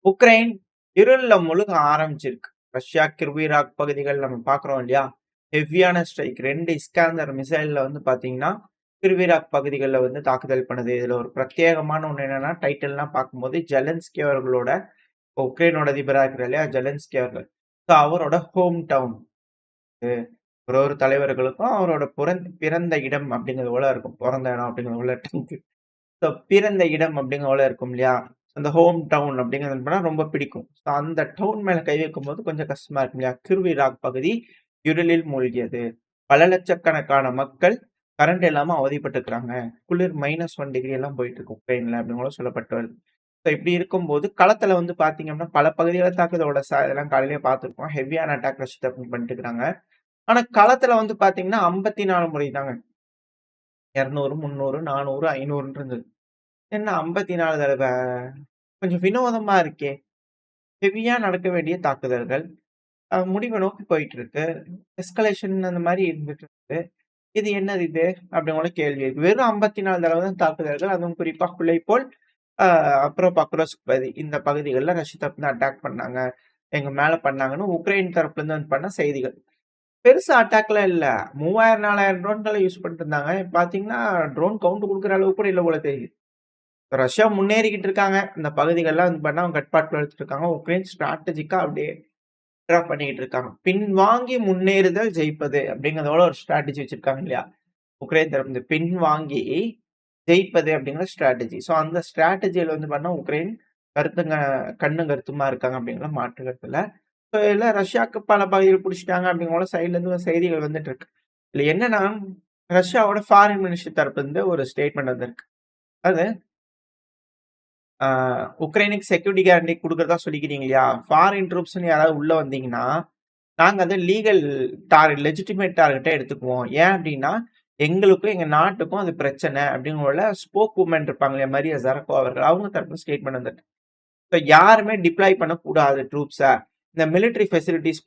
Ukraine இருள்ல முழுக ஆரம்பிச்சிருக்கு. Russia, கிர்பீராக் பகுதிகள் நம்ம பார்க்குறோம் இல்லையா? ஹெவியான ஸ்ட்ரைக் 2 இஸ்காந்தர் மிசைல்ல வந்து பார்த்தீங்கன்னா, கிர்பீராக் பகுதிகள்ல வந்து தாக்குதல் பண்ணுது. இதுல ஒரு பிரத்யேகமான ஒண்ணு என்னன்னா, டைட்டில்லாம் பார்க்கும்போது ஜெலன்ஸ்கி அவர்களோட உக்ரைனோட அதிபரா இருக்கிறார் இல்லையா? ஜெலன்ஸ்கி அவர்கள். ஸோ அவரோட ஹோம் டவுன். ஒரு ஒரு தலைவர்களுக்கும் அவரோட பிறந்த இடம் அப்படிங்கிறது போல இருக்கும். பொறந்த இடம் அப்படிங்கிறது போல ஸோ பிறந்த இடம் அப்படிங்கிற போல இருக்கும் இல்லையா? அந்த ஹோம் டவுன் அப்படிங்கிறது பண்ணா ரொம்ப பிடிக்கும். ஸோ அந்த டவுன் மேல கை வைக்கும்போது கொஞ்சம் கஷ்டமா இருக்கும் இல்லையா? கிர்பிராக் பகுதி இருளில் மூழ்கியது. பல லட்சக்கணக்கான மக்கள் கரண்ட் இல்லாம அவதிப்பட்டுருக்காங்க. குளிர் -1 டிகிரி எல்லாம் போயிட்டு இருக்கு உக்ரைன்ல அப்படின்னு கூட சொல்லப்பட்டு வருது. ஸோ இப்படி இருக்கும்போது களத்துல வந்து பார்த்தீங்க அப்படின்னா, பல பகுதிகள தாக்குதலோட இதெல்லாம் காலையிலேயே பார்த்துருப்போம். ஹெவியான அட்டாக் ரஷ்ய தரப்பு பண்ணிட்டு இருக்காங்க. ஆனா களத்துல வந்து பார்த்தீங்கன்னா 54 முறை தாங்க. 200, 300, 400, 500ன்னு இருந்தது. என்ன 54 தடவ? கொஞ்சம் வினோதமா இருக்கே! ஹெவியா நடக்க வேண்டிய தாக்குதல்கள், முடிவ நோக்கி போயிட்டு இருக்கு. எஸ்கலேஷன் அந்த மாரி இருந்துட்டு இருக்கு. இது என்னது இது? அப்படின்னு கூட கேள்வி இருக்கு. வெறும் 54 தடவ தான் தாக்குதல்கள். அதுவும் குறிப்பா குலைப்போல், அ அப்புறம் பக்ரோஸ்க் பகுதி. இந்த பகுதிகள்ல ரஷ்ய தரப்பு தான் அட்டாக் பண்ணாங்க. எங்க மேல பண்ணாங்கன்னு உக்ரைன் தரப்புல இருந்து வந்து பண்ண செய்திகள். பெருசா அட்டாக்லாம் இல்ல. 3000, 4000 ட்ரோன்கள யூஸ் பண்ணிட்டு இருந்தாங்க. பார்த்தீங்கன்னா, ட்ரோன் கவுண்ட் குடுக்குற அளவுக்கு கூட இல்ல போல தெரியுது. ரஷ்யா முன்னேறிக்கிட்டு இருக்காங்க. இந்த பகுதிகள்லாம் வந்து பண்ணா அவங்க கட்டுப்பாட்டுல வச்சுட்டு இருக்காங்க. உக்ரைன் ஸ்ட்ராட்டஜிக்கா அப்படியே பண்ணிக்கிட்டு இருக்காங்க. பின்வாங்கி முன்னேறுதல் ஜெயிப்பது அப்படிங்கிறதோட ஒரு ஸ்ட்ராட்டஜி வச்சிருக்காங்க இல்லையா? உக்ரைன் தரப்பு இந்த பின்வாங்கி ஜெயிப்பது அப்படிங்கிற ஸ்ட்ராட்டஜி. ஸோ அந்த ஸ்ட்ராட்டஜியில வந்து பண்ணா உக்ரைன் கருத்துங்க கண்ணும் கருத்துமா இருக்காங்க அப்படிங்கிற மாற்று கருத்து இல்ல. ஸோ இதுல ரஷ்யாவுக்கு பல பகுதிகள் புடிச்சுட்டாங்க அப்படிங்கிற சைட்ல இருந்து செய்திகள் வந்துட்டு இருக்கு. இதுல என்னன்னா, ரஷ்யாவோட ஃபாரின் மினிஸ்டர் தரப்புல இருந்து ஒரு ஸ்டேட்மெண்ட் வந்திருக்கு. அது ஆ உக்ரைனுக்கு செக்யூரிட்டி கேரண்டி குடுக்கிறதா சொல்லிக்கிறீங்க இல்லையா? ஃபாரின் ட்ரூப்ஸ்ன்னு யாராவது உள்ள வந்தீங்கன்னா, நாங்க அத லீகல் லெஜிட்டிமேட் டார்கெட்டா எடுத்துக்குவோம். ஏன் அப்டின்னா, எங்களுக்கும் எங்க நாட்டுக்கும் அது பிரச்சனை அப்டிங்கறதுல ஸ்போக் வுமன் இருப்பாங்க இல்லையா? மரியா ஜரகோ அவர்கள். அவங்க தரப்புல ஸ்டேட்மெண்ட் வந்திருக்கு. இப்ப யாருமே டிப்ளாய் பண்ணக்கூடாது ட்ரூப்ஸ. இந்த மிலிட்டரி ஃபெசிலிட்டீஸ்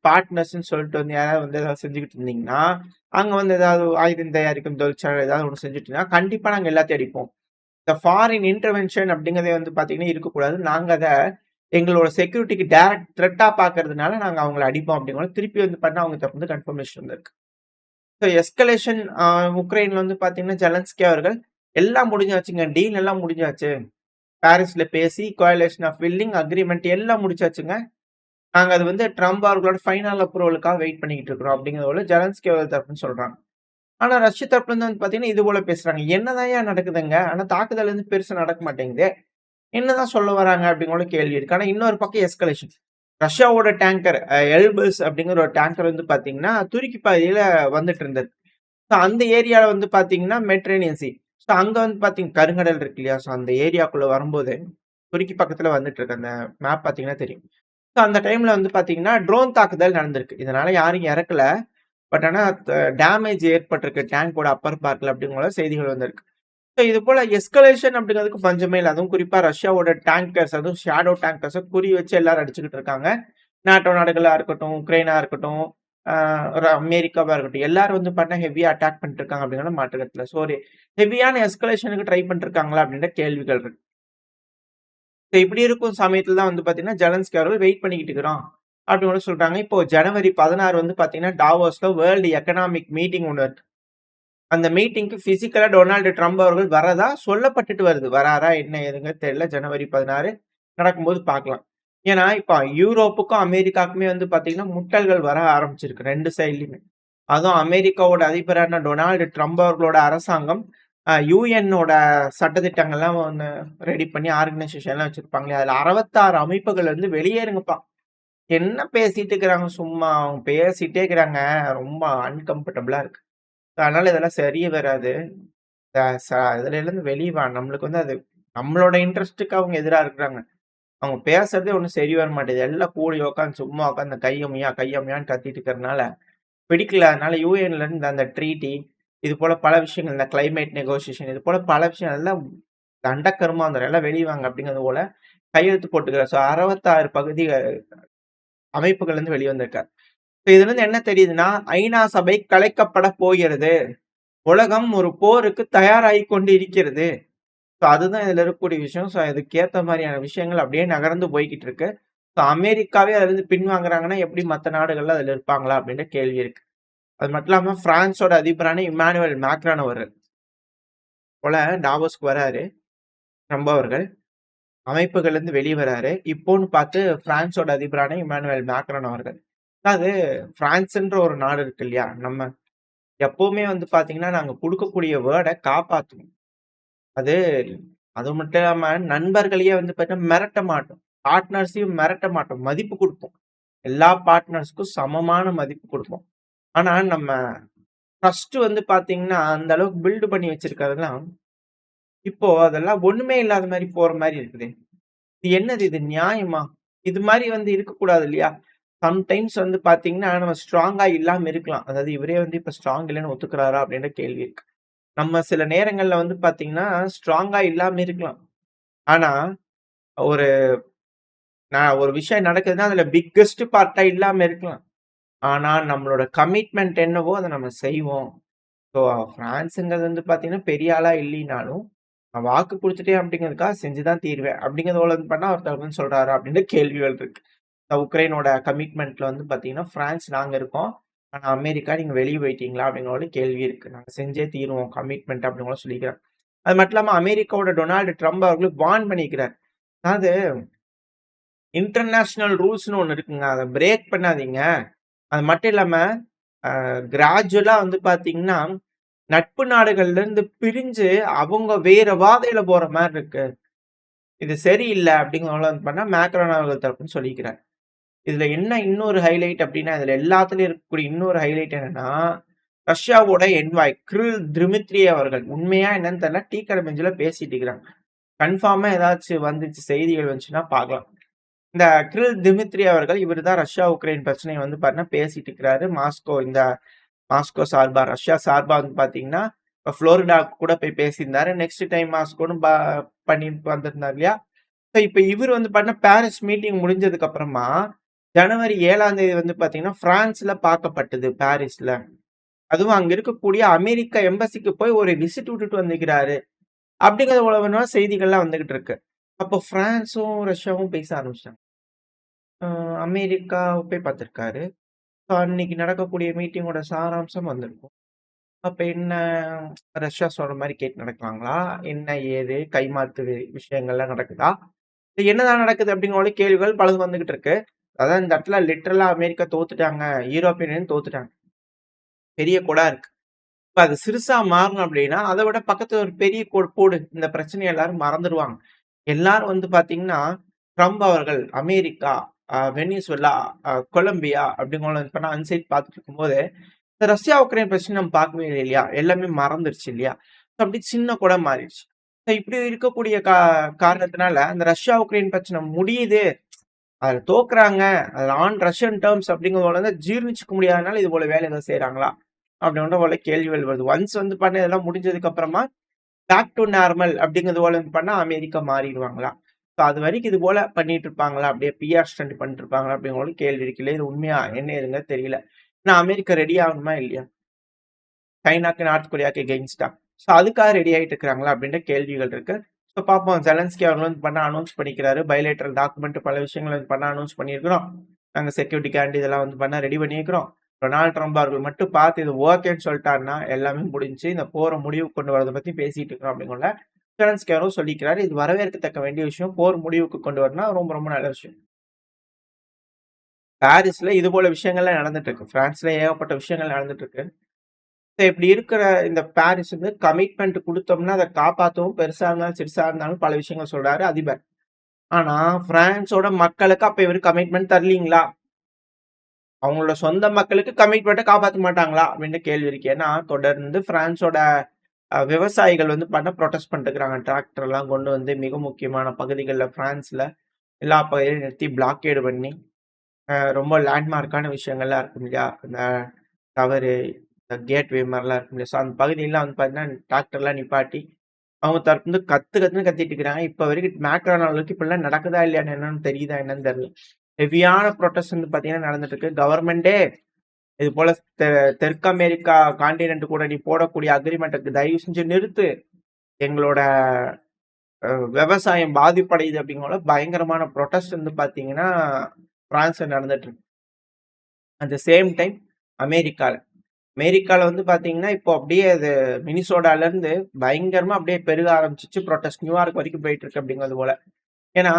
பார்ட்னர்ஸ்ன்னு சொல்லிட்டு வந்து யாராவது வந்து ஏதாவது செஞ்சுகிட்டு இருந்தீங்கன்னா, அங்க வந்து ஏதாவது ஆயுதம் தயாரிக்கும் தொழிற்சாலை ஏதாவது ஒண்ணு செஞ்சுட்டு இருந்தா, கண்டிப்பா நாங்க எல்லாத்தையும் அடிப்போம். இந்த ஃபாரின் இன்டர்வென்ஷன் அப்படிங்கிறதே வந்து பார்த்தீங்கன்னா இருக்கக்கூடாது. நாங்க அத எங்களோட செக்யூரிட்டிக்கு டைரக்ட் த்ரெட்டா பார்க்கறதுனால நாங்க அவங்கள அடிப்போம் அப்படிங்கிறது திருப்பி வந்து பண்ணா அவங்க தரப்பு வந்து கன்ஃபர்மேஷன் வந்திருக்கு. ஸோ எஸ்கலேஷன் உக்ரைன்ல வந்து பார்த்தீங்கன்னா, ஜெலன்ஸ்கி அவர்கள் எல்லாம் முடிஞ்சாச்சுங்க. டீல் எல்லாம் முடிஞ்சாச்சு. பாரிஸ்ல பேசி கோயலேஷன் ஆஃப் வில்லிங் அக்ரீமெண்ட் எல்லாம் முடிச்சாச்சுங்க. நாங்க அது வந்து ட்ரம்ப் அவர்களோட ஃபைனல் அப்ரூவலுக்காக வெயிட் பண்ணிக்கிட்டு இருக்கிறோம் அப்படிங்கிறத போல ஜெலன்ஸ்கி அவர்கள் தரப்புன்னு சொல்றாங்க. ஆனா ரஷ்ய தரப்புல இருந்து வந்து பார்த்தீங்கன்னா, இது போல பேசுறாங்க. என்னதாய்யா நடக்குதுங்க? ஆனா தாக்குதல் வந்து பெருசா நடக்க மாட்டேங்குதே. என்னதான் சொல்ல வராங்க அப்படிங்கிற ஒரு கேள்வி இருக்கு. ஆனா இன்னொரு பக்கம் எஸ்கலேஷன். ரஷ்யாவோட டேங்கர் எல்பஸ் அப்படிங்கிற ஒரு டேங்கர் வந்து பார்த்தீங்கன்னா, துருக்கி பகுதியில வந்துட்டு இருந்தது. ஸோ அந்த ஏரியால வந்து பார்த்தீங்கன்னா, மெடிட்டரேனியன் சி. ஸோ அங்க வந்து கருங்கடல் இருக்கு இல்லையா? ஸோ அந்த ஏரியாக்குள்ள வரும்போது, துருக்கி பக்கத்துல வந்துட்டு இருக்கு. அந்த மேப் பார்த்தீங்கன்னா தெரியும். ஸோ அந்த டைம்ல வந்து பார்த்தீங்கன்னா, ட்ரோன் தாக்குதல் நடந்திருக்கு. இதனால யாரும் இறக்கல. பட் ஆனா டேமேஜ் ஏற்பட்டிருக்கு டேங்கோட அப்பர் பார்ட்ல அப்படிங்கிற செய்திகள் வந்திருக்கு. ஸோ இது போல எஸ்கலேஷன் அப்படிங்கிறதுக்கு பஞ்சமே இல்ல. அதுவும் குறிப்பா ரஷ்யாவோட டேங்கர்ஸ், அதுவும் ஷேடோ டேங்கர்ஸ குறி வச்சு எல்லாரும் அடிச்சுக்கிட்டு இருக்காங்க. நாட்டோ நாடுகளா இருக்கட்டும், உக்ரைனா இருக்கட்டும், ஒரு அமெரிக்காவா இருக்கட்டும், எல்லாரும் வந்து பார்த்தா ஹெவியா அட்டாக் பண்ணிட்டு இருக்காங்க அப்படிங்கிறத மாற்று கருத்து இல்ல. ஸோ ஒரு ஹெவியான எஸ்கலேஷனுக்கு ட்ரை பண்ணிட்டு இருக்காங்களா அப்படின்ற கேள்விகள் இருக்கு. ஸோ இப்படி இருக்கும் சமயத்துல தான் வந்து பார்த்தீங்கன்னா, ஜெலன்ஸ்கி அவர்கள் வெயிட் பண்ணிக்கிட்டு இருக்கிறோம் அப்படின்னு கூட சொல்றாங்க. இப்போ ஜனவரி 16 வந்து பார்த்தீங்கன்னா, டாவோஸ்ல வேர்ல்டு எக்கனாமிக் மீட்டிங் ஒண்ணு இருக்கு. அந்த மீட்டிங்க்கு பிசிக்கலா டொனால்டு ட்ரம்ப் அவர்கள் வரதா சொல்லப்பட்டுட்டு வருது. வராரா என்ன ஏதுங்கிறது தெரியல. ஜனவரி 16 நடக்கும்போது பார்க்கலாம். ஏன்னா, இப்ப யூரோப்புக்கும், அமெரிக்காவுக்குமே வந்து பார்த்தீங்கன்னா, முட்டல்கள் வர ஆரம்பிச்சிருக்கு 2 சைட்லயுமே. அதுவும் அமெரிக்காவோட அதிபரான டொனால்டு ட்ரம்ப் அவர்களோட அரசாங்கம், யுஎன்னோட சட்டதிட்டங்கள்லாம் ஒண்ணு ரெடி பண்ணி ஆர்கனைசேஷன்லாம் வச்சிருப்பாங்களே, அதுல 66 அமைப்புகள் வந்து வெளியேறுங்கப்பா. என்ன பேசிட்டு இருக்கிறாங்க சும்மா. அவங்க பேசிட்டே இருக்கிறாங்க. ரொம்ப அன்கம்ஃபர்டபுளா இருக்கு. அதனால இதெல்லாம் சரி வராது. அ ச இதுலருந்து வெளிய வா. நம்மளுக்கு வந்து அது நம்மளோட இன்ட்ரெஸ்ட்டுக்கு அவங்க எதிரா இருக்கிறாங்க. அவங்க பேசுறதே ஒண்ணும் சரி வர மாட்டேங்குது. எல்லாம் கூடி உட்காந்து சும்மா உட்காந்து கையம்யா, கையம்யான்னு கத்திட்டு இருக்கிறனால, பிடிக்கல. அதனால யுஎன்ல இருந்து அந்த ட்ரீட்டி, இது போல பல விஷயங்கள், இந்த கிளைமேட் நெகோசியேஷன் இது போல பல விஷயம் எல்லாம் தண்டக்கருமாந்திரம் எல்லாம் வெளிய வாங்க அப்படிங்கிறது போல கையெழுத்து போட்டுக்கிறார். ஸோ 66 அமைப்புகள் இருந்து வெளிய வந்திருக்காரு. இதுல இருந்து என்ன தெரியுதுன்னா, ஐநா சபை கலைக்கப்பட போகிறது. உலகம் ஒரு போருக்கு தயாராகிக் கொண்டு இருக்கிறது. அதுதான் இதுல இருக்கக்கூடிய விஷயம். அதுக்கேத்த மாரியான விஷயங்கள் அப்படியே நகர்ந்து போய்க்கிட்டு இருக்கு. அமெரிக்காவே அதுலருந்து பின்வாங்குறாங்கன்னா, எப்படி மத்த நாடுகள்லாம் அதுல இருப்பாங்களா? அப்படின்ற கேள்வி இருக்கு. அது மட்டும் இல்லாம பிரான்ஸோட அதிபரான இம்மானுவேல் மேக்ரான் அவர்கள் போல டாவோஸ்க்கு வராரு ட்ரம்ப் அவர்கள். அமைப்புகள்லேருந்து வெளிய வராரு. இப்போன்னு பார்த்து பிரான்ஸோட அதிபரான இம்மானுவேல் மேக்ரான் அவர்கள். அது பிரான்ஸ்ன்ற ஒரு நாடு இருக்கு இல்லையா? நம்ம எப்பவுமே வந்து பார்த்தீங்கன்னா, நாங்க குடுக்கக்கூடிய வேர்ட காப்பாத்தணும். அது அது மட்டும் இல்லாம நண்பர்களையே வந்து பார்த்தீங்கன்னா மிரட்ட மாட்டோம். பார்ட்னர்ஸையும் மிரட்ட மாட்டோம். மதிப்பு குடுப்போம். எல்லா பார்ட்னர்ஸ்க்கும் சமமான மதிப்பு குடுப்போம். ஆனா நம்ம ட்ரஸ்ட் வந்து பார்த்தீங்கன்னா, அந்த அளவுக்கு பில்ட் பண்ணி வச்சிருக்கிறதெல்லாம், இப்போ அதெல்லாம் ஒண்ணுமே இல்லாத மாரி போற மாரி இருக்குதே! இது என்னது இது நியாயமா? இது மாரி வந்து இருக்கக்கூடாது இல்லையா? சம்டைம்ஸ் வந்து பார்த்தீங்கன்னா, நம்ம ஸ்ட்ராங்கா இல்லாம இருக்கலாம். அதாவது இவரே வந்து இப்ப ஸ்ட்ராங் இல்லன்னு ஒத்துக்கிறாரா? அப்படின்ற கேள்வி இருக்கு. நம்ம சில நேரங்கள்ல வந்து பார்த்தீங்கன்னா, ஸ்ட்ராங்கா இல்லாம இருக்கலாம். ஆனா, ஒரு ஒரு விஷயம் நடக்குதுன்னா, அதுல பிக்கஸ்ட் பார்ட்டா இல்லாம இருக்கலாம். ஆனா, நம்மளோட கமிட்மெண்ட் என்னவோ அத நம்ம செய்வோம். ஸோ, பிரான்ஸுங்கிறது வந்து பார்த்தீங்கன்னா, பெரிய ஆளா இல்லைனாலும், நான் வாக்கு குடுத்துட்டேன் அப்படிங்கிறதுக்காக செஞ்சு தான் தீருவேன். அப்படிங்கிறது போல வந்து பண்ணா ஒருத்தர் வந்து சொல்றாரா? அப்படின்ற கேள்விகள் இருக்கு. உக்ரைனோட கமிட்மெண்ட்ல வந்து பார்த்தீங்கன்னா, பிரான்ஸ் நாங்க இருக்கோம். ஆனா அமெரிக்கா நீங்க வெளிய போயிட்டீங்களா? அப்படிங்கிற ஒரு கேள்வி இருக்கு. நாங்க செஞ்சே தீருவோம் கமிட்மெண்ட் அப்படின்னு கூட சொல்லிக்கிறாங்க. அது மட்டும் இல்லாம அமெரிக்காவோட டொனால்டு ட்ரம்ப் அவர்களும் வார்ன் பண்ணியிருக்கிறார். அதாவது இன்டர்நேஷனல் ரூல்ஸ்ன்னு ஒண்ணு இருக்குங்க. அத பிரேக் பண்ணாதீங்க. அது மட்டும் இல்லாம கிராஜுவலா வந்து பார்த்தீங்கன்னா, நட்பு நாடுகள்ல இருந்து பிரிஞ்சு அவங்க வேற பாதையில போற மாரி இருக்கு. இது சரியில்ல அப்படிங்கிற பண்ணா மேக்ரான் அவர்கள் தரப்புன்னு சொல்லிக்கிறார். இதுல என்ன இன்னொரு ஹைலைட் அப்டின்னா, இதுல எல்லாத்துலயும் இருக்கக்கூடிய இன்னொரு ஹைலைட் என்னன்னா, ரஷ்யாவோட என்வாய் கிரில் திமித்ரி அவர்கள் உண்மையா என்னன்னு தெரியல. டீ கடை பெஞ்சுல பேசிட்டு இருக்கிறாங்க. கன்ஃபார்மா ஏதாச்சும் வந்துச்சு செய்திகள் வந்துச்சுன்னா பார்க்கலாம். இந்த கிரில் திமித்ரி அவர்கள் இவரு தான் ரஷ்யா, உக்ரைன் பிரச்சனைய வந்து பார்த்தீங்கன்னா பேசிட்டு இருக்கிறாரு. மாஸ்கோ சார்பா, ரஷ்யா சார்பா வந்து பார்த்தீங்கன்னா, புளோரிடா கூட போய் பேசியிருந்தாரு. நெக்ஸ்ட் டைம் மாஸ்கோன்னு பண்ணிட்டு வந்திருந்தார் இல்லையா? இப்ப இவரு வந்து பார்த்தீங்கன்னா, பாரிஸ் மீட்டிங் முடிஞ்சதுக்கு அப்புறமா, ஜனவரி 7ஆம் தேதி வந்து பார்த்தீங்கன்னா, பிரான்ஸ்ல பார்க்கப்பட்டது பாரிஸ்ல. அதுவும் அங்க இருக்கக்கூடிய அமெரிக்க எம்பசிக்கு போய் ஒரு விசிட் விட்டுட்டு வந்திருக்கிறாரு. அப்படிங்கிற உலகமா செய்திகள்லாம் வந்துகிட்டு இருக்கு. அப்போ பிரான்ஸும், ரஷ்யாவும் பேச ஆரம்பிச்சுட்டாங்க. அ அமெரிக்கா போய் பார்த்திருக்காரு. அன்னைக்கு நடக்கக்கூடிய மீட்டிங்கோட சாராம்சம் வந்திருக்கும். அப்ப என்ன ரஷ்யா சொல்ற மாரி கேட்டு நடக்கலாங்களா? என்ன ஏது கைமாத்து விஷயங்கள்லாம் நடக்குதா? இது என்னதான் நடக்குது அப்படிங்கிற கேள்விகள் பலது வந்துகிட்டு இருக்கு. அதான் இந்த இடத்துல லிட்டரலா அமெரிக்கா தோத்துட்டாங்க. யூரோப்பியன் யூனியன் தோத்துட்டாங்க. பெரிய கோடா இருக்கு. இப்ப அது சிறுசா மாறணும் அப்படின்னா, அத விட பக்கத்துல ஒரு பெரிய கோடு போடு. இந்த பிரச்சனைய எல்லாரும் மறந்துருவாங்க. எல்லாரும் வந்து பார்த்தீங்கன்னா, ட்ரம்ப் அவர்கள் அமெரிக்கா, வெனிசுவேலா, கொலம்பியா அப்படிங்கிற இப்ப அன்சைட் பார்த்துட்டு இருக்கும்போது, இந்த ரஷ்யா, உக்ரைன் பிரச்சனை நம்ம பார்க்கவே இல்லை இல்லையா? எல்லாமே மறந்துருச்சு இல்லையா? அப்படி சின்ன கூட மாறிடுச்சு. இப்படி இருக்கக்கூடிய காரணத்தினால அந்த ரஷ்யா, உக்ரைன் பிரச்சனை முடியுது. அதுல தோக்குறாங்க. அது ஆன் ரஷ்யன் டெர்ம்ஸ் அப்படிங்கிறதோட வந்து ஜீரணிச்சுக்க முடியாதனால இது போல வேலைகள் செய்றாங்களா? அப்படின்ற போல கேள்விகள் வருது. ஒன்ஸ் வந்து பண்ண இதெல்லாம் முடிஞ்சதுக்கு அப்புறமா பேக் டூ நார்மல் அப்படிங்கிறது போல வந்து பண்ணா அமெரிக்கா மாறிடுவாங்களா? ஸோ அது வரைக்கும் இது போல பண்ணிட்டு இருப்பாங்களா? அப்படியே பிஆர் ஸ்டண்ட் பண்ணிட்டு இருப்பாங்களா? அப்படிங்கிற ஒரு கேள்வி இருக்குல்ல. இது உண்மையா என்ன ஏதுங்க தெரியல. ஏன்னா அமெரிக்கா ரெடி ஆகணுமா இல்லையா? சைனாக்கு, நார்த் கொரியாக்கு எகெயின்ஸ்டா. ஸோ அதுக்காக ரெடி ஆயிட்டு இருக்கிறாங்களா? அப்படின்ற கேள்விகள் இருக்கு. ஸோ பார்ப்போம். ஜெலன்ஸ்கி அவர்கள் வந்து பண்ண அனௌன்ஸ் பண்ணிக்கிறாரு. பைலேட்டரல் டாக்குமெண்ட் பல விஷயங்கள் வந்து பண்ண அனௌன்ஸ் பண்ணியிருக்கிறோம். நாங்க செக்யூரிட்டி கேண்ட் இதெல்லாம் வந்து பண்ண ரெடி பண்ணியிருக்கிறோம். டொனால்ட் ட்ரம்ப் அவர்கள் மட்டும் பார்த்து இது ஓகேன்னு சொல்லிட்டாருன்னா, எல்லாமே முடிஞ்சுச்சு. இந்த போர முடிவுக்கு கொண்டு வரத பத்தி பேசிட்டு இருக்கிறோம் அப்படிங்கறத ஜெலன்ஸ்கி அவரும் சொல்லிக்கிறாரு. இது வரவேற்கத்தக்க வேண்டிய விஷயம். போர் முடிவுக்கு கொண்டு வரணும்னா ரொம்ப ரொம்ப நல்ல விஷயம். பாரிஸ்ல இது போல விஷயங்கள்லாம் நடந்துட்டு இருக்கு. பிரான்ஸ்ல ஏகப்பட்ட விஷயங்கள் நடந்துட்டு இருக்கு. இப்படி இருக்கிற இந்த பாரிஸ் வந்து கமிட்மெண்ட் குடுத்தோம்னா, அத காப்பாத்தவும் பெருசா இருந்தாலும், சிறுசா இருந்தாலும் பல விஷயங்கள் சொல்றாரு அதிபர். ஆனா, பிரான்ஸோட மக்களுக்கு அப்ப இவரு கமிட்மெண்ட் தரலீங்களா? அவங்களோட சொந்த மக்களுக்கு கமிட்மெண்ட்ட காப்பாத்த மாட்டாங்களா? அப்படின்னு கேள்வி இருக்கு. ஏன்னா, தொடர்ந்து பிரான்ஸோட விவசாயிகள் வந்து புரொடெஸ்ட் பண்ணிட்டு இருக்காங்க. டிராக்டர்லாம் கொண்டு வந்து மிக முக்கியமான பகுதிகள்ல பிரான்ஸ்ல எல்லா பகுதியிலும் நிறுத்தி பிளாக்கேட் பண்ணி, ரொம்ப லேண்ட்மார்க்கான விஷயங்கள்லாம் இருக்கும் இல்லையா? இந்த டவரு, இந்த கேட்வே மாரிலாம் இருக்கும் இல்லையா? ஸோ அந்த பகுதியெல்லாம் வந்து பார்த்தீங்கன்னா, டிராக்டர்லாம் நிப்பாட்டி, அவங்க தரப்புல கத்துன்னு கத்திட்டு இருக்கிறாங்க. இப்ப வரைக்கும் மேக்ரான் அவர்களுக்கு இப்படிலாம் நடக்குதா இல்லையான்னு என்னன்னு தெரியுதா என்னன்னு தெரியல. ஹெவியான புரொட்டஸ்ட் வந்து பார்த்தீங்கன்னா நடந்துட்டு இருக்கு. கவர்மெண்ட்டே இது போல தெற்கு அமெரிக்கா கான்டினென்ட் கூட நீ போடக்கூடிய அக்ரிமெண்ட்டுக்கு தயவு செஞ்சு நிறுத்து. எங்களோட விவசாயம் பாதிப்படையுது அப்படிங்கிற பயங்கரமான புரொட்டஸ்ட் வந்து பார்த்தீங்கன்னா, பிரான்ஸ்ல நடந்துட்டு இருக்கு. அட் த சேம் டைம் அமெரிக்கால. அமெரிக்கால வந்து பார்த்தீங்கன்னா, இப்போ அப்படியே அது மினிசோட்டாலருந்து பயங்கரமா அப்படியே பெருக ஆரம்பிச்சுச்சு. புரொட்டஸ்ட் நியூயார்க் வரைக்கும் போயிட்டு இருக்கு அப்படிங்கிறது போல. ஏன்னா,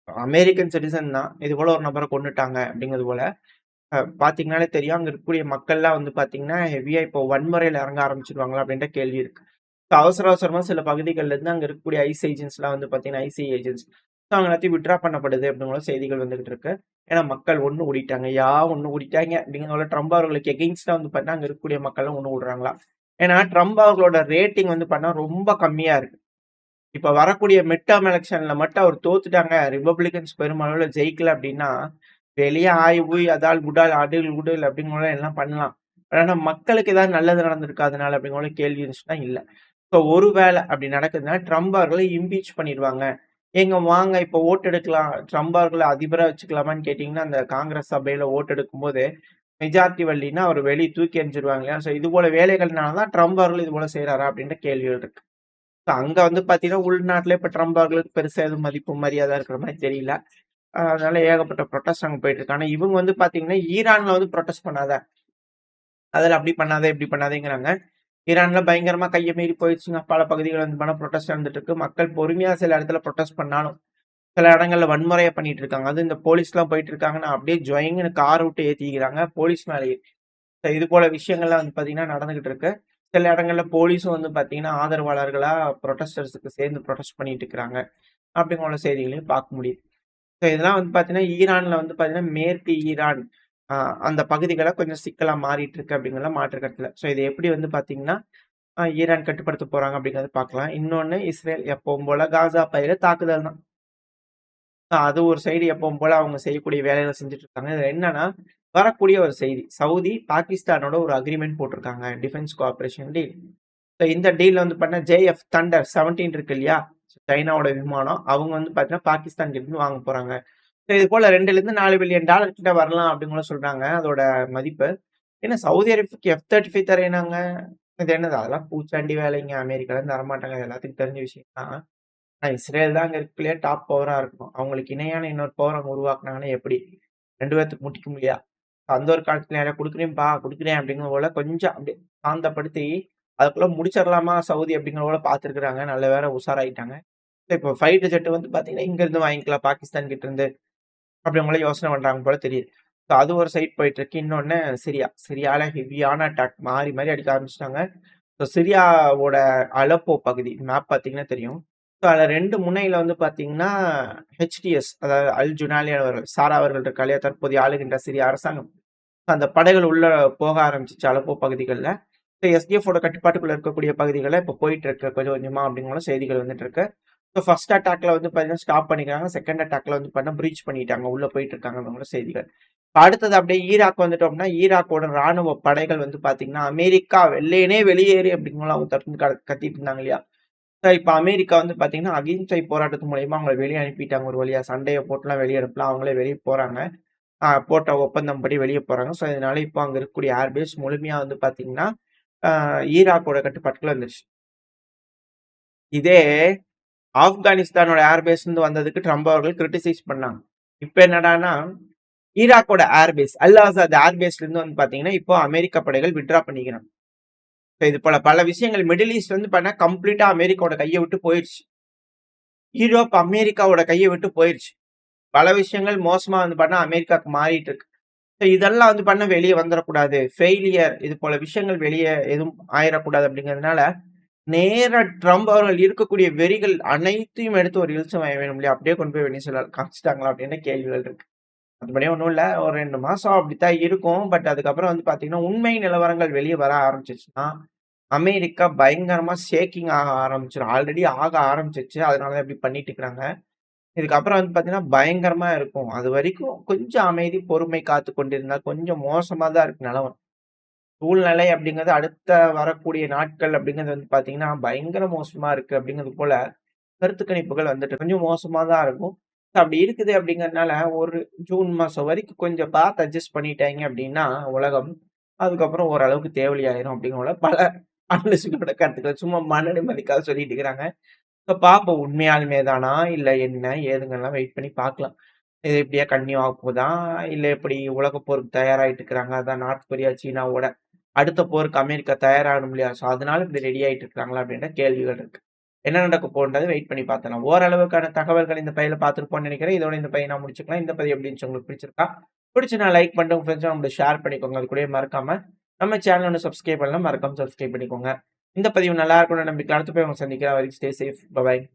அமெரிக்கன் சிட்டிசன் தான். இது போல ஒரு நபர கொன்னுட்டாங்க அப்படிங்கிறது போல. பார்த்தீங்கன்னாலே தெரியும். அங்க இருக்கக்கூடிய மக்கள்லாம் வந்து பார்த்தீங்கன்னா, ஹெவியா இப்போ வன்முறையில இறங்க ஆரம்பிச்சுருவாங்களா அப்படின்ற கேள்வி இருக்கு. அவசர அவசரமா சில பகுதிகள்ல இருந்து அங்க இருக்கக்கூடிய ஐஸ் ஏஜென்ட்ஸ்லாம் வந்து பார்த்தீங்கன்னா, ஐசி ஏஜென்ட்ஸ் அவங்க எல்லாத்தையும் வித்ட்ரா பண்ணப்படுது அப்படிங்கிற செய்திகள் வந்துகிட்டு இருக்கு. ஏன்னா மக்கள் ஒண்ணு கூடிட்டாங்க. ஒண்ணு கூடிட்டாங்க அப்படிங்கிறத ட்ரம்ப் அவர்களுக்கு எகெயின்ஸ்டா வந்து பார்த்தா அங்க இருக்கக்கூடிய மக்கள்லாம் ஒண்ணு கூடுறாங்களா. ஏன்னா ட்ரம்ப் அவர்களோட ரேட்டிங் வந்து பார்த்தா ரொம்ப கம்மியா இருக்கு. இப்ப வரக்கூடிய மிட் டெர்ம் எலக்ஷன்ல மட்டும் அவர் தோத்துட்டாங்க. ரிபப்ளிகன்ஸ் பெருமளவுல ஜெயிக்கல அப்படின்னா, வெளிய ஆய் ஊய் அதால் குடால் அடில் குடில் அப்படிங்கிற எல்லாம் பண்ணலாம். ஆனா மக்களுக்கு ஏதாவது நல்லது நடந்திருக்கா அதனால அப்படிங்கிற கேள்வி இருந்துச்சுன்னா இல்ல. இப்போ ஒருவேளை அப்படி நடக்குதுன்னா, ட்ரம்ப் அவர்களை இம்பீச் பண்ணிருவாங்க. ஏங்க வாங்க இப்ப ஓட் எடுக்கலாம். ட்ரம்ப் அவர்கள அதிபரா வச்சுக்கலாமான்னு கேட்டீங்கன்னா, அந்த காங்கிரஸ் சபையில ஓட் எடுக்கும்போது, மெஜாரிட்டி வரலின்னா அவர வெளிய தூக்கி எறிஞ்சிருவாங்க இல்லையா? ஸோ இது போல வேலைகள்னால தான் ட்ரம்ப் அவர்கள் இது போல செய்றாரா? அப்படின்ற கேள்விகள் இருக்கு. அங்க வந்து பார்த்தீங்கன்னா, உள்நாட்டிலே இப்ப ட்ரம்ப் அவர்களுக்கு பெருசா எதுவும் மதிப்பு, மரியாதை இருக்கிற மாரி தெரியல. அதனால ஏகப்பட்ட புரொட்டஸ்ட் அங்க போயிட்டு இருக்கு. ஆனா இவங்க வந்து பார்த்தீங்கன்னா, ஈரான்ல வந்து புரொட்டஸ்ட் பண்ணாத. அதுல அப்படி பண்ணாத, இப்படி பண்ணாதேங்கிறாங்க. ஈரான்ல பயங்கரமா கைய மீறி போயிருச்சுங்க. பல பகுதிகள் வந்து பண்ண புரொட்டஸ்ட் நடந்துட்டு இருக்கு. மக்கள் பொறுமையா சில இடத்துல புரொட்டஸ்ட் பண்ணாலும், சில இடங்கள்ல வன்முறையா பண்ணிட்டு இருக்காங்க. அதுவும் இந்த போலீஸ்லாம் போயிட்டு இருக்காங்கன்னா, அப்படியே ஜொயங்குன்னு கார விட்டு ஏத்திக்கிறாங்க. போலீஸ் மேலயே. இது போல விஷயங்கள்லாம் வந்து பார்த்தீங்கன்னா நடந்துகிட்டு இருக்கு. சில இடங்கள்ல போலீஸும் வந்து பார்த்தீங்கன்னா, ஆதரவாளர்களா புரொட்டஸ்டர்ஸ்க்கு சேர்ந்து புரொட்டஸ்ட் பண்ணிட்டு இருக்கிறாங்க. அப்படிங்கிற செய்திகளையும் பார்க்க முடியுது. ஸோ இதெல்லாம் வந்து பார்த்தீங்கன்னா, ஈரான்ல வந்து பார்த்தீங்கன்னா, மேற்கு ஈரான் அ அந்த பகுதிகள கொஞ்சம் சிக்கலா மாறிட்டு இருக்கு அப்படிங்கிறதுல மாற்று கருத்து இல்ல. ஸோ இத எப்படி வந்து பார்த்தீங்கன்னா, ஈரான் கட்டுப்படுத்த போறாங்க அப்படிங்கிறத பார்க்கலாம். இன்னொன்னு இஸ்ரேல் எப்பவும் போல காசா பகுதியில தாக்குதல் தான். அது ஒரு சைடு எப்பவும் போல அவங்க செய்யக்கூடிய வேலைகள செஞ்சுட்டு இருக்காங்க. இதுல என்னன்னா, வரக்கூடிய ஒரு செய்தி. சவுதி, பாகிஸ்தானோட ஒரு அக்ரீமெண்ட் போட்டிருக்காங்க. Defence கோஆப்பரேஷன் deal. ஸோ இந்த டீல்ல வந்து பார்த்தீங்கன்னா, ஜேஎஃப் தண்டர் 17 இருக்கு இல்லையா? சைனாவோட விமானம். அவங்க வந்து பார்த்தீங்கன்னா, பாகிஸ்தான் கிட்ட இருந்து வாங்க போறாங்க. ஸோ இது போல 2லிருந்து $4 பில்லியன் கிட்ட வரலாம் அப்படின்னு கூட சொல்றாங்க. அதோட மதிப்பு. ஏன்னா சவுதி அரேபியாக்கு F-35 தரேன்னாங்க. இது என்னது? அதெல்லாம் பூச்சாண்டி வேலைங்க. அமெரிக்காலருந்து தரமாட்டாங்க. அது எல்லாத்துக்கும் தெரிஞ்ச விஷயம் தான். ஆனா இஸ்ரேல் தான் அங்க இருக்கறதுலயே டாப் பவரா இருக்கும். அவங்களுக்கு இணையான இன்னொரு பவர் அவங்க உருவாக்குனாங்கன்னா எப்படி? 2 பேத்துக்கு முட்டிக்க முடியா? அந்த ஒரு காலத்துல யாரையா குடுக்குறேன்பா, குடுக்குறேன் அப்படிங்கிற போல கொஞ்சம் அப்படியே சாந்தப்படுத்தி, அதுக்குள்ள முடிச்சிடலாமா சவுதி அப்படிங்கிற போல பார்த்துருக்காங்க. நல்ல வேளை உஷாராயிட்டாங்க. இப்போ ஃபைட்டர் ஜெட் வந்து பார்த்தீங்கன்னா, இங்க இருந்து வாங்கிக்கலாம் பாகிஸ்தான் கிட்ட இருந்து. அப்படி அவங்களே யோசனை பண்றாங்க போல தெரியுது. ஸோ அது ஒரு சைட் போயிட்டு இருக்கு. இன்னொன்னு சிரியா. சிரியால ஹெவியான அட்டாக் மாறி மாறி அடிக்க ஆரம்பிச்சுட்டாங்க. ஸோ சிரியாவோட அலப்போ பகுதி மேப் பார்த்தீங்கன்னா தெரியும். ஸோ அதுல 2 முனையில வந்து பார்த்தீங்கன்னா, HTS அதாவது அல் ஜுனாலி அவர்கள் சாரா அவர்கள் இருக்காங்க இல்லையா? தற்போதைய ஆளுகின்ற சிரிய அரசாங்கம். அந்த படைகள் உள்ள போக ஆரம்பிச்சுச்சு அலப்போ பகுதிகள்ல. ஸோ எஸ்டிஎஃப் ஓட கட்டுப்பாட்டுக்குள்ள இருக்கக்கூடிய பகுதிகள்ல இப்போ போயிட்டு இருக்கு கொஞ்சம் கொஞ்சமா அப்படிங்கிற செய்திகள் வந்துட்டு இருக்கு. ஸோ ஃபர்ஸ்ட் அட்டாக்ல வந்து பார்த்தீங்கன்னா ஸ்டாப் பண்ணிக்கிறாங்க. செகண்ட் அட்டாக்ல வந்து பார்த்தீங்கன்னா பிரீச் பண்ணிட்டாங்க. உள்ள போயிட்டு இருக்காங்க அப்படிங்கிற செய்திகள். அடுத்தது அப்படியே ஈராக் வந்துட்டோம்னா, ஈராக்கோட ராணுவ படைகள் வந்து பார்த்தீங்கன்னா, அமெரிக்கா வெள்ளையனே வெளியேறு அப்படிங்கிற அவங்க தொடர்ந்து கத்திட்டு இருந்தாங்க இல்லையா? ஸோ இப்ப அமெரிக்கா வந்து பார்த்தீங்கன்னா, அகிம்சை போராட்டத்து மூலியமா அவங்கள வெளிய அனுப்பிட்டாங்க ஒரு வழியா. சண்டைய போட்டுலாம் வெளிய அனுப்பலாம். அவங்களே வெளிய போறாங்க. போட்ட ஒப்பந்தம் படி வெளிய போறாங்க. ஸோ இதனால இப்போ அங்க இருக்கக்கூடிய ஏர்பேஸ் முழுமையா வந்து பார்த்தீங்கன்னா, அ ஈராக்கோட கட்டுப்பாட்டுக்குள்ள வந்துருச்சு. இதே ஆப்கானிஸ்தானோட ஏர்பேஸ்லருந்து வந்ததுக்கு ட்ரம்ப் அவர்கள் கிரிட்டிசைஸ் பண்ணாங்க. இப்ப என்னடான்னா, ஈராக்கோட ஏர்பேஸ் அல் ஆசாத் ஏர்பேஸ்லருந்து வந்து பார்த்தீங்கன்னா, இப்போ அமெரிக்க படைகள் வித்ட்ரா பண்ணிக்கிறாங்க. இது போல பல விஷயங்கள் மிடில் ஈஸ்ட் வந்து பார்த்தா கம்ப்ளீட்டா அமெரிக்காவோட கைய விட்டு போயிருச்சு. யூரோப் அமெரிக்காவோட கைய விட்டு போயிருச்சு. பல விஷயங்கள் மோசமா வந்து பார்த்தா அமெரிக்காக்கு மாறிட்டு இருக்கு. ஸோ இதெல்லாம் வந்து பண்ண வெளிய வந்துரக்கூடாது. ஃபெயிலியர் இது போல விஷயங்கள் வெளிய எதுவும் ஆயிறக்கூடாது அப்படிங்கிறதுனால, நேரா ட்ரம்ப் அவர்கள் இருக்கக்கூடிய வெறிகள் அனைத்தையும் எடுத்து ஒரு இளிச்ச வாய் வேணும் இல்லையா? அப்படியே கொண்டு போய் வெனிசுலால காமிச்சுட்டாங்களா? அப்படின்ற கேள்விகள் இருக்கு. மத்தபடி ஒண்ணும் இல்ல. ஒரு 2 மாசம் அப்படித்தான் இருக்கும். பட் அதுக்கப்புறம் வந்து பார்த்தீங்கன்னா, உண்மை நிலவரங்கள் வெளிய வர ஆரம்பிச்சுச்சுன்னா, அமெரிக்கா பயங்கரமா ஷேக்கிங் ஆக ஆரம்பிச்சுரும். ஆல்ரெடி ஆக ஆரம்பிச்சுருச்சு. அதனால தான் இப்படி பண்ணிட்டு இருக்கிறாங்க. இதுக்கப்புறம் வந்து பார்த்தீங்கன்னா, பயங்கரமா இருக்கும். அதுவரைக்கும் கொஞ்சம் அமைதி, பொறுமை காத்துக் கொண்டிருந்தா கொஞ்சம் மோசமா தான் இருக்கு நிலவரம். சூழ்நிலை அப்படிங்கிறது அடுத்த வரக்கூடிய நாட்கள் அப்படிங்கிறது வந்து பார்த்தீங்கன்னா, பயங்கர மோசமா இருக்கு அப்படிங்கிறது போல கருத்து கணிப்புகள் வந்துட்டு கொஞ்சம் மோசமா தான் இருக்கும். அப்படி இருக்குது அப்படிங்கிறதுனால, ஒரு ஜூன் மாசம் வரைக்கும் கொஞ்சம் பார்த்து அட்ஜஸ்ட் பண்ணிட்டாய்ங்க அப்படின்னா உலகம், அதுக்கப்புறம் ஓரளவுக்கு தேவலியாயிரும் அப்படிங்கிற போல பல அனலிஸ்ட்டோட கருத்துக்கள் சும்மா மன நிம்மதிக்காக சொல்லிட்டு இருக்கிறாங்க. இப்ப பார்ப்போம் உண்மையாலுமே தானா? இல்ல என்ன ஏதுங்கலாம் வெயிட் பண்ணி பார்க்கலாம். இது இப்படியே கன்டின்யூ ஆகப்போதா? இல்ல எப்படி உலகப் போருக்கு தயாராயிட்டு இருக்கிறாங்க. அதான் நார்த் கொரியா, சீனாவோட அடுத்த போருக்கு அமெரிக்கா தயாராகணும் இல்லையா? ஸோ அதனால இப்படி ரெடி ஆயிட்டு இருக்காங்களா? அப்படின்ற கேள்விகள் இருக்கு. என்ன நடக்க போகுன்றது வெயிட் பண்ணி பார்த்தரலாம். ஓரளவுக்கான தகவல்கள் இந்த பதிவுல பார்த்திருப்போம்னு நெனைக்கிறேன். இதோட இந்த பதிவ நான் முடிச்சுக்கலாம். இந்த பதிவு எப்படி இருந்துச்சு உங்களுக்கு பிடிச்சிருக்கா? பிடிச்சுனா லைக் பண்ணிட்டு உங்க ஃப்ரெண்ட்ஸ் கூட ஷேர் பண்ணிக்கோங்க. அது கூடவே மறக்காம நம்ம சேனல் இன்னும் சப்ஸ்கிரைப் பண்ணலனா மறக்காம சப்ஸ்கிரைப் பண்ணிக்கோங்க. இந்த பதிவு நல்லா இருக்கும்னு நம்பிக்கையில அடுத்த பதிவுல உங்கள சந்திக்கிறேன். அது வரைக்கும் ஸ்டே சேஃப். பை.